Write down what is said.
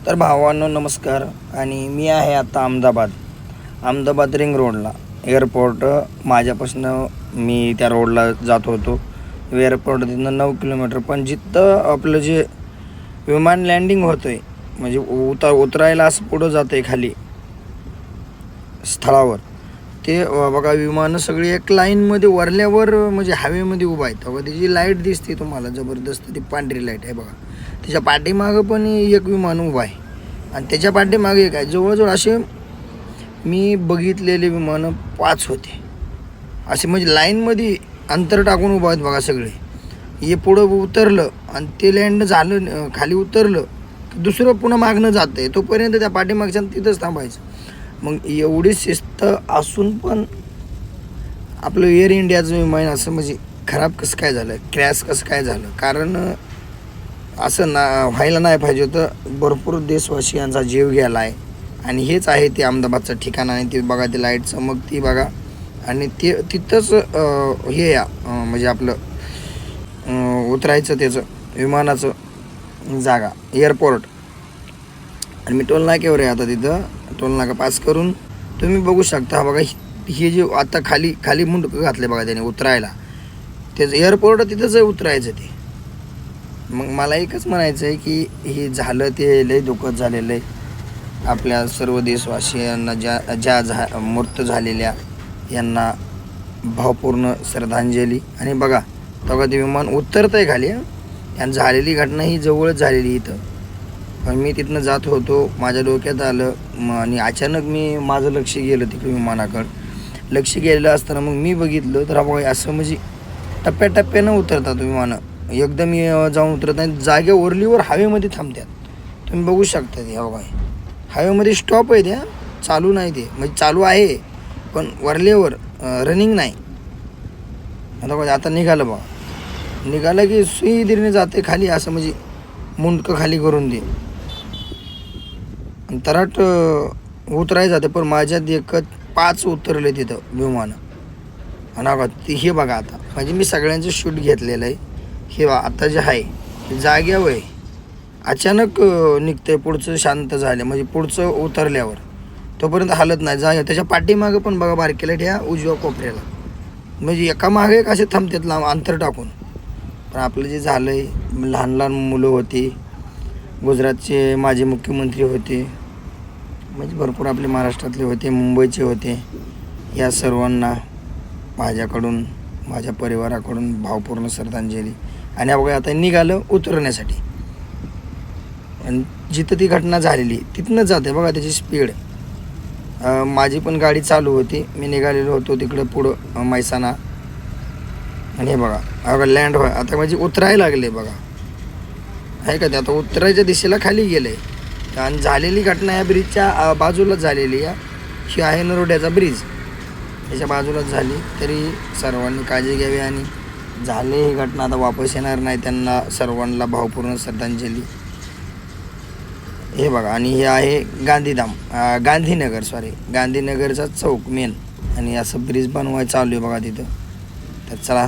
तर भावांनो नमस्कार. आणि मी आहे आता अहमदाबाद रिंग रोडला एअरपोर्ट. माझ्यापासून मी त्या रोडला जात होतो. एअरपोर्ट तिथनं 9 किलोमीटर. पण जिथं आपलं जे विमान लँडिंग होतं आहे म्हणजे उतरायला असं पुढं जातं आहे खाली स्थळावर, ते बघा विमानं सगळी एक लाईनमध्ये वरल्यावर म्हणजे हवेमध्ये उभा आहेत. बघा त्याची लाईट दिसते तुम्हाला जबरदस्त, ती पांढरी लाईट आहे बघा. त्याच्या पाठीमागं पण एक विमान उभा आहे आणि त्याच्या पाठीमागे एक आहे. जवळजवळ असे मी बघितलेले विमानं 5 होते असे, म्हणजे लाईनमध्ये अंतर टाकून उभा आहेत बघा सगळे. हे पुढं उतरलं आणि ते लँड झालं, खाली उतरलं, दुसरं पुन्हा मागणं जातं आहे, तोपर्यंत त्या पाठीमागच्या तिथंच थांबायचं. मग एवढी शिस्त असून पण आपलं एअर इंडियाचं विमान असं म्हणजे खराब कसं काय झालं, क्रॅश कसं काय झालं? कारण असं व्हायला नाही पाहिजे होतं. भरपूर देशवासियांचा जीव गेला आहे आणि हेच आहे ते अहमदाबादचं ठिकाण. आणि ते बघा, ते लाईट चमकती बघा. आणि ते तिथंच हे म्हणजे आपलं उतरायचं त्याचं विमानाचं जागा एअरपोर्ट. आणि मी टोल नाक्यावर आहे आता. तिथं टोल नाका पास करून तुम्ही बघू शकता बघा, हे जे आता खाली मुंडकं घातले बघा त्याने उतरायला. त्याचं एअरपोर्ट तिथंच आहे उतरायचं ते. मग मला एकच म्हणायचं आहे की हे झालं ते लय दुःखद झालेलं आहे. आपल्या सर्व देशवासियांना ज्या मृत्यू झालेल्या यांना भावपूर्ण श्रद्धांजली. आणि बघा तेव्हा ते विमान उतरतं आहे खाली. आणि झालेली घटना ही जवळच झालेली इथं. पण मी तिथनं जात होतो, माझ्या डोक्यात आलं आणि अचानक माझं लक्ष गेलं तिकडे विमानाकडं. लक्ष गेलेलं असताना मग मी बघितलं तर बघा असं म्हणजे टप्प्याटप्प्यानं उतरतात विमानं. एकदम जाऊन उतरत नाही, जागे ओरलीवर हवेमध्ये थांबतात. तुम्ही बघू शकता ते बघा, हवेमध्ये स्टॉप आहे त्या, चालू नाही ते. म्हणजे चालू आहे पण वरल्यावर रनिंग नाही. आता बघा आता निघालं की सुईदिरीने जाते खाली, असं म्हणजे मुंडकं खाली करून दे तराट उतरायचं जाते. पण माझ्यात एकच 5 उतरले तिथं विमानं. आणि बघा हे बघा आता म्हणजे मी सगळ्यांचं शूट घेतलेलं आहे. हे आता जे आहे जाग्यावर आहे, अचानक निघतंय पुढचं शांत झालं म्हणजे पुढचं उतरल्यावर तोपर्यंत हालत नाही. त्याच्या पाठीमागं पण बघा बारकेला ह्या उजव्या कोपऱ्याला म्हणजे एका मागे एक असे थांबतात लांब अंतर टाकून. पण आपलं जे झालं आहे, लहान लहान मुलं होती, गुजरातचे माजी मुख्यमंत्री होते, म्हणजे भरपूर आपले महाराष्ट्रातले होते, मुंबईचे होते. या सर्वांना माझ्याकडून, माझ्या परिवाराकडून भावपूर्ण श्रद्धांजली. आणि बघा आता निघालं उतरण्यासाठी. आणि जिथं ती घटना झालेली तिथनं जाते बघा त्याची स्पीड. माझी पण गाडी चालू होती, मी निघालेलो होतो तिकडं पुढं मैसाना. आणि हे बघा लँड आता म्हणजे उतरायला लागले बघा, आहे का ते. आता उतरायच्या दिशेला खाली गेले. आणि झालेली घटना या ब्रिजच्या बाजूलाच झालेली आहे. ही आहे नरोड्याचा ब्रिज, त्याच्या बाजूलाच झाली. तरी सर्वांनी काळजी घ्यावी. आणि झाले ही घटना आता वापस येणार नाही, त्यांना सर्वांना भावपूर्ण श्रद्धांजली. हे बघा. आणि हे आहे गांधीनगरचा चौक मेन. आणि असं ब्रिज बनवायचं चालू आहे बघा तिथं. तर चला.